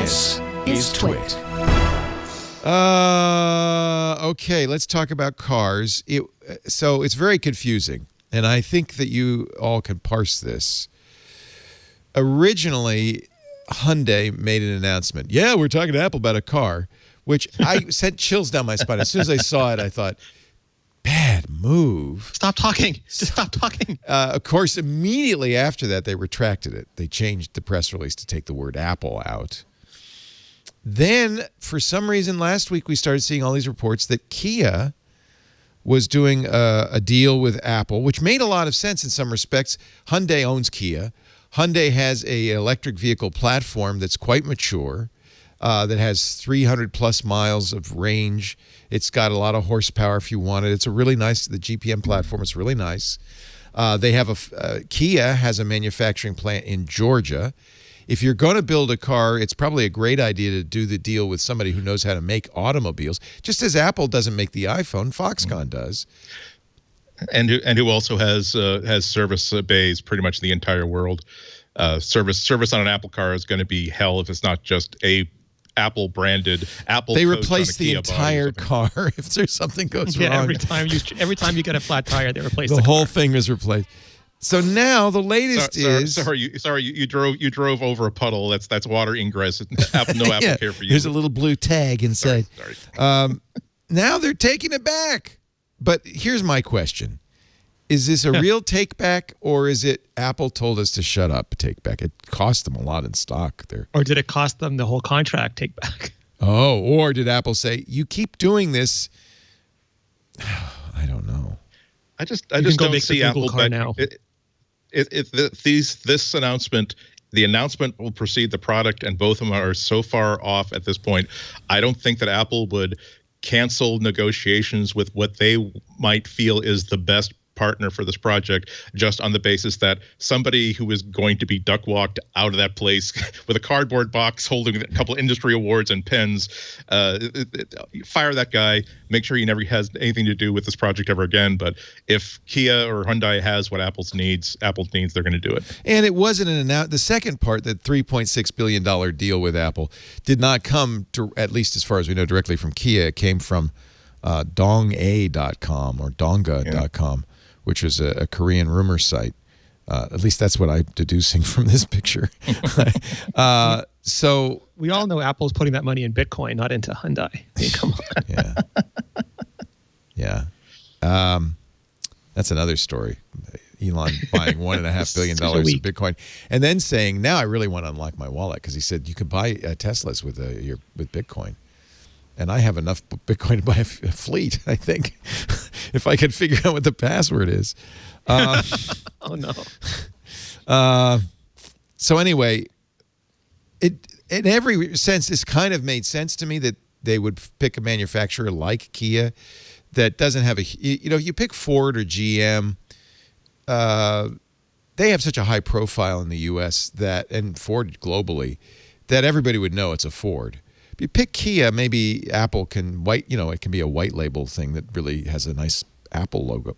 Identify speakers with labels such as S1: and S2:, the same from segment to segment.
S1: This is TWiT.
S2: Okay, let's talk about cars. So it's very confusing, and I think that you all can parse this. Originally, Hyundai made an announcement. Yeah, we're talking to Apple about a car, which I sent chills down my spine. As soon as I saw it, I thought, bad move.
S3: Stop talking. Just stop talking.
S2: Of course, immediately after that, they retracted it. They changed the press release to take the word Apple out. Then, for some reason, last week we started seeing all these reports that Kia was doing a deal with Apple, which made a lot of sense in some respects. Hyundai owns Kia. Hyundai has an electric vehicle platform that's quite mature, that has 300 plus miles of range. It's got a lot of horsepower if you want it. It's a really nice, the GPM platform is really nice. They have Kia has a manufacturing plant in Georgia. If you're going to build a car, it's probably a great idea to do the deal with somebody who knows how to make automobiles. Just as Apple doesn't make the iPhone, Foxconn does.
S4: And who also has service bays pretty much the entire world. Service on an Apple car is going to be hell if it's not just a Apple branded Apple.
S2: They replace the entire car if there's something goes wrong.
S3: Every time you get a flat tire, they replace
S2: the whole thing is replaced. So now the latest is
S4: you drove over a puddle. That's water ingress. Apple, no Apple Care for you.
S2: There's a little blue tag inside.
S4: Sorry.
S2: Now they're taking it back. But here's my question. Is this a real take back, or is it Apple told us to shut up, take back? It cost them a lot in stock there.
S3: Or did it cost them the whole contract take back?
S2: Oh, or did Apple say, you keep doing this? I don't know.
S4: I just don't see Apple
S3: car now.
S4: This announcement, the announcement will precede the product, and both of them are so far off at this point. I don't think that Apple would cancel negotiations with what they might feel is the best partner for this project just on the basis that somebody who is going to be duck walked out of that place with a cardboard box holding a couple of industry awards and pens, fire that guy, make sure he never has anything to do with this project ever again. But if Kia or Hyundai has what Apple needs, they're going to do it. And
S2: it wasn't the second part, that $3.6 billion deal with Apple, did not come, at least as far as we know, directly from Kia. It came from Dong.A.com or Donga.com. Which is a Korean rumor site. At least that's what I'm deducing from this picture. So
S3: we all know Apple's putting that money in Bitcoin, not into Hyundai. I mean, come on.
S2: Yeah. That's another story. Elon buying $1.5 billion of Bitcoin, and then saying, "Now I really want to unlock my wallet," because he said you could buy Teslas with Bitcoin. And I have enough Bitcoin to buy a fleet, I think, if I could figure out what the password is.
S3: Oh, no.
S2: So anyway, in every sense, this kind of made sense to me that they would pick a manufacturer like Kia that doesn't have you pick Ford or GM, they have such a high profile in the U.S. and Ford globally, that everybody would know it's a Ford. If you pick Kia, maybe Apple can it can be a white label thing that really has a nice Apple logo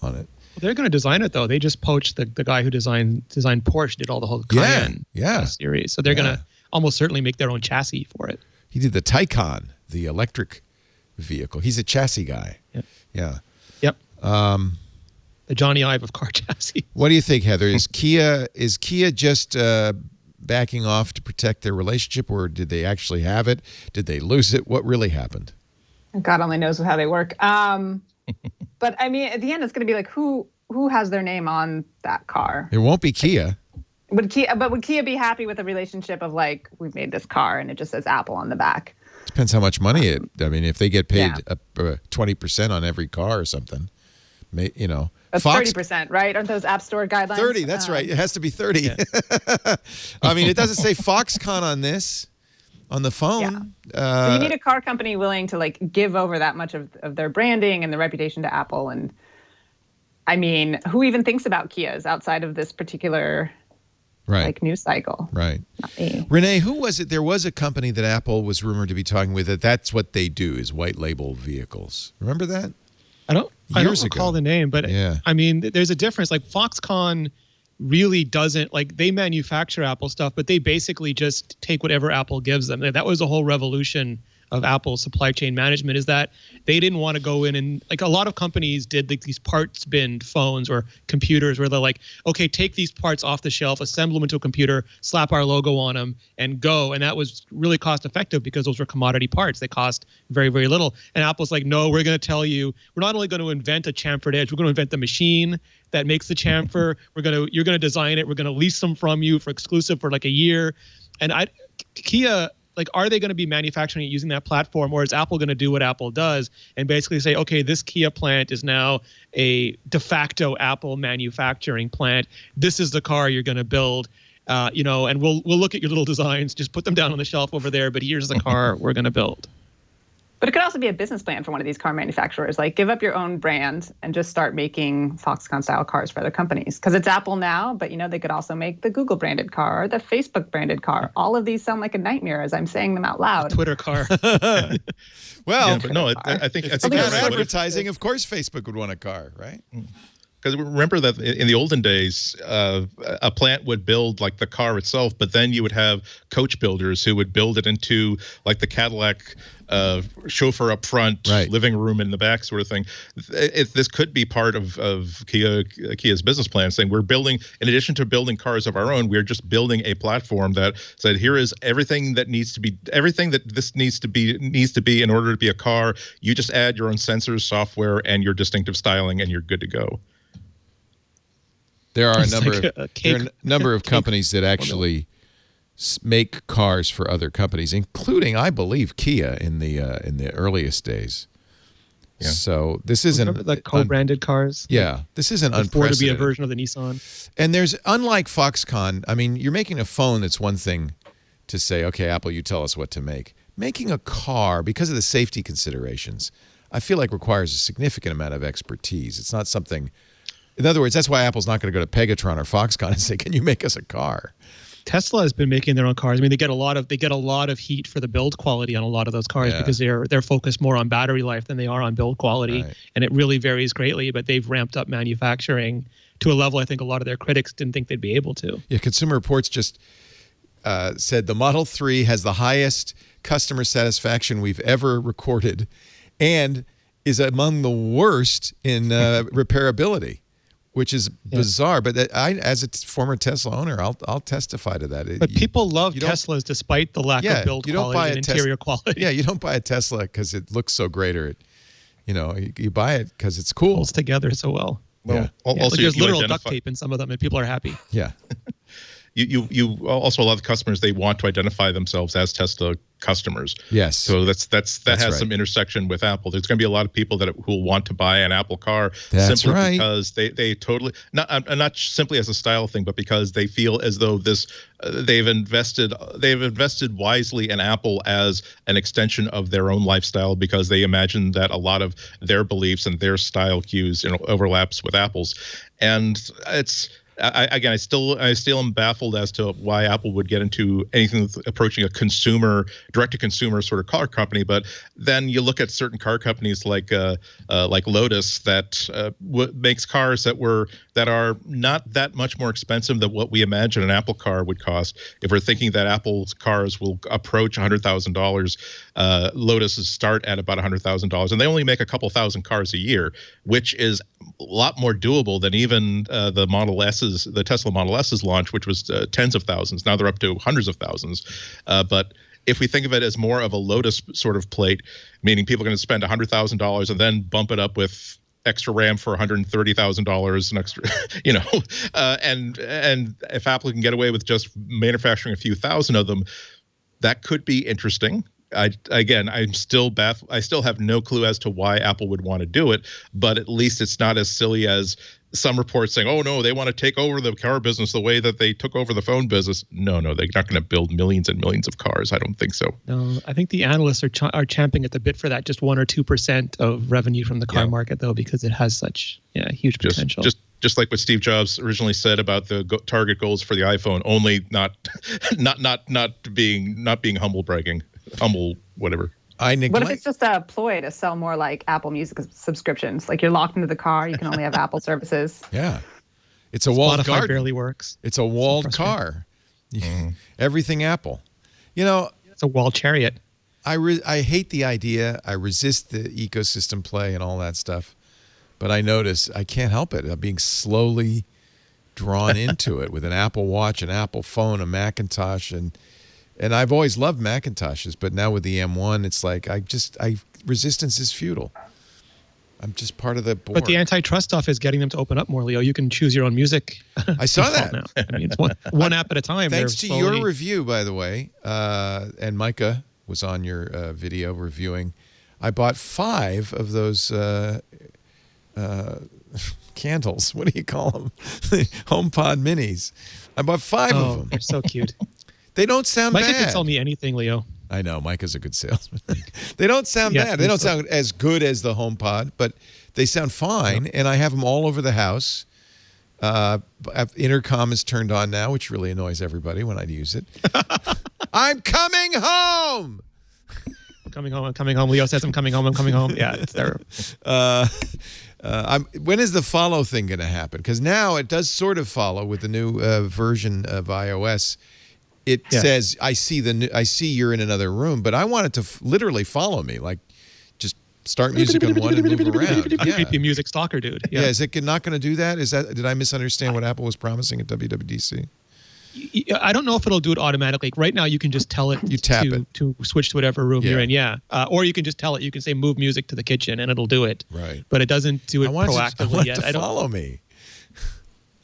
S2: on it.
S3: Well, they're going to design it though. They just poached the guy who designed Porsche, did all the whole Cayenne series. So they're going to almost certainly make their own chassis for it.
S2: He did the Taycan, the electric vehicle. He's a chassis guy. Yeah.
S3: Yep. The Johnny Ive of car chassis.
S2: What do you think, Heather? Is Kia just backing off to protect their relationship, or did they actually have it? Did they lose it? What really happened?
S1: God only knows how they work. But I mean, at the end, it's going to be like, who has their name on that car?
S2: It won't be Kia.
S1: Would Kia be happy with a relationship of like, we've made this car and it just says Apple on the back?
S2: Depends how much money if they get paid 20% on every car or something,
S1: That's 30%, right? Aren't those App Store guidelines?
S2: 30, that's right. It has to be 30. Yeah. I mean, it doesn't say Foxconn on this, on the phone.
S1: Yeah. You need a car company willing to like give over that much of their branding and the reputation to Apple. And I mean, who even thinks about Kias outside of this particular news cycle?
S2: Right.
S1: Not me.
S2: Rene, who was it? There was a company that Apple was rumored to be talking with that's what they do, is white label vehicles. Remember that?
S3: I don't recall the name, but I mean, there's a difference. Like Foxconn really doesn't, like, they manufacture Apple stuff, but they basically just take whatever Apple gives them. That was the whole revolution of Apple's supply chain management, is that they didn't want to go in and, like, a lot of companies did like these parts bin phones or computers where they're like, okay, take these parts off the shelf, assemble them into a computer, slap our logo on them and go. And that was really cost effective because those were commodity parts. They cost very, very little. And Apple's like, no, we're going to tell you, we're not only going to invent a chamfered edge, we're going to invent the machine that makes the chamfer. You're going to design it. We're going to lease them from you for exclusive for like a year. And Kia, like, are they going to be manufacturing it using that platform, or is Apple going to do what Apple does and basically say, okay, this Kia plant is now a de facto Apple manufacturing plant. This is the car you're going to build, and we'll look at your little designs, just put them down on the shelf over there, but here's the car we're going to build.
S1: But it could also be a business plan for one of these car manufacturers, like give up your own brand and just start making Foxconn-style cars for other companies. Because it's Apple now, but, they could also make the Google-branded car or the Facebook-branded car. All of these sound like a nightmare as I'm saying them out loud.
S3: A Twitter car.
S2: Well,
S4: but no, I think
S2: it's about advertising. Of course Facebook would want a car, right?
S4: Because remember that in the olden days, a plant would build like the car itself, but then you would have coach builders who would build it into like the Cadillac chauffeur up front,
S2: right,
S4: living room in the back, sort of thing. This could be part of Kia's business plan, saying we're building, in addition to building cars of our own, we're just building a platform that said, here is everything that this needs to be in order to be a car. You just add your own sensors, software, and your distinctive styling, and you're good to go.
S2: There are a number of companies that actually make cars for other companies, including, I believe, Kia in the earliest days. Yeah. So this isn't
S3: like co-branded cars.
S2: Yeah, this isn't unprecedented.
S3: Ford to be a version of the Nissan.
S2: And there's, unlike Foxconn, I mean, you're making a phone. That's one thing to say, okay, Apple, you tell us what to make. Making a car, because of the safety considerations, I feel like requires a significant amount of expertise. It's not something. In other words, that's why Apple's not going to go to Pegatron or Foxconn and say, "Can you make us a car?"
S3: Tesla has been making their own cars. I mean, they get a lot of heat for the build quality on a lot of those cars because they're focused more on battery life than they are on build quality, and it really varies greatly. But they've ramped up manufacturing to a level I think a lot of their critics didn't think they'd be able to.
S2: Yeah, Consumer Reports just said the Model 3 has the highest customer satisfaction we've ever recorded, and is among the worst in repairability. Which is bizarre, but as a former Tesla owner, I'll testify to that.
S3: But people love Teslas despite the lack of build quality and interior quality.
S2: Yeah, you don't buy a Tesla because it looks so great, or you buy it because it's cool. It
S3: holds together so well.
S4: Also,
S3: there's literal duct tape in some of them, and people are happy.
S2: Yeah.
S4: You also, a lot of customers, they want to identify themselves as Tesla customers.
S2: Yes.
S4: So that has some intersection with Apple. There's going to be a lot of people who will want to buy an Apple car simply because they totally not simply as a style thing, but because they feel as though they've invested wisely in Apple as an extension of their own lifestyle, because they imagine that a lot of their beliefs and their style cues overlaps with Apple's, and it's. I still am baffled as to why Apple would get into anything approaching a direct-to-consumer sort of car company. But then you look at certain car companies like Lotus that makes cars that are not that much more expensive than what we imagine an Apple car would cost. If we're thinking that Apple's cars will approach $100,000, Lotus's start at about $100,000, and they only make a couple thousand cars a year, which is a lot more doable than even the Tesla Model S's launch, which was tens of thousands. Now they're up to hundreds of thousands. But if we think of it as more of a Lotus sort of plate, meaning people are going to spend $100,000 and then bump it up with extra RAM for $130,000 and extra, and if Apple can get away with just manufacturing a few thousand of them, that could be interesting. I'm still baffled. I still have no clue as to why Apple would want to do it, but at least it's not as silly as some reports saying, "Oh no, they want to take over the car business the way that they took over the phone business." No, they're not going to build millions and millions of cars. I don't think so.
S3: No, I think the analysts are champing at the bit for that, just 1 or 2% of revenue from the car market, though, because it has such huge potential.
S4: Just like what Steve Jobs originally said about the target goals for the iPhone, only not being humble bragging. Humble, whatever.
S1: What if it's just a ploy to sell more like Apple Music subscriptions? Like you're locked into the car, you can only have Apple services.
S2: Yeah. It's a walled
S3: Spotify
S2: garden.
S3: barely works.
S2: It's a walled car. Everything Apple.
S3: It's a walled chariot.
S2: I hate the idea. I resist the ecosystem play and all that stuff. But I notice I can't help it. I'm being slowly drawn into it with an Apple Watch, an Apple phone, a Macintosh, and I've always loved Macintoshes, but now with the M1, it's like resistance is futile. I'm just part of the board.
S3: But the antitrust stuff is getting them to open up more, Leo. You can choose your own music.
S2: I saw that.
S3: Now. I mean, it's one app at a time.
S2: Thanks to your review, by the way, and Micah was on your video reviewing. I bought 5 of those candles. What do you call them? HomePod minis. I bought 5 of them.
S3: They're so cute.
S2: They don't sound
S3: Micah
S2: bad.
S3: can tell me anything, Leo.
S2: I know. Micah's a good salesman. They don't sound bad. They don't sound as good as the HomePod, but they sound fine, and I have them all over the house. Intercom is turned on now, which really annoys everybody when I use it. I'm coming home!
S3: I'm coming home. Leo says I'm coming home. Yeah, it's there.
S2: When is the follow thing going to happen? Because now it does sort of follow with the new version of iOS. It says, I see you're in another room, but I want it to literally follow me, like just start music on one and move around.
S3: Creepy music stalker dude.
S2: Yeah, is it not going to do that? Did I misunderstand what Apple was promising at WWDC?
S3: I don't know if it'll do it automatically. Right now, you can just tell it to switch to whatever room you're in. Yeah, or you can just tell it. You can say move music to the kitchen, and it'll do it.
S2: Right.
S3: But it doesn't do it proactively yet.
S2: I don't follow me.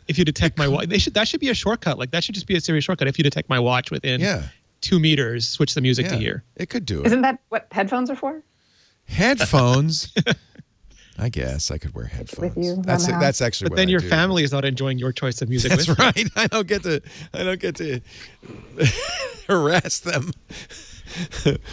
S3: If you detect my watch, that should be a shortcut. Like that should just be a serious shortcut. If you detect my watch within 2 meters, switch the music to here.
S2: It could do it.
S1: Isn't that what headphones are for?
S2: Headphones. I guess I could wear headphones.
S1: With you
S2: that's actually.
S3: But then your family is not enjoying your choice of music.
S2: That's right. I don't get to harass them.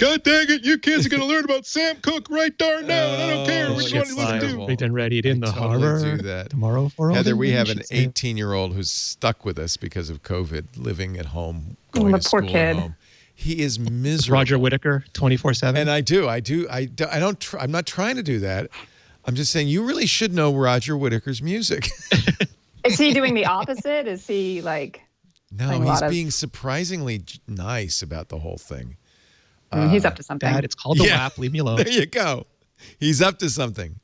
S4: God dang it! You kids are going to learn about Sam Cooke right darn now, and I don't care which one you listen to.
S3: Rigged and readied in the harbor
S2: do that.
S3: tomorrow for all.
S2: Heather, we have an 18-year-old who's stuck with us because of COVID, living at home, going to school at home. He is miserable.
S3: Roger Whittaker, 24/7.
S2: And I'm not trying to do that. I'm just saying you really should know Roger Whittaker's music.
S1: Is he doing the opposite? Is he like?
S2: No, he's being surprisingly nice about the whole thing.
S1: He's up to something.
S3: Dad, it's called the WAP. Leave me alone.
S2: There you go. He's up to something.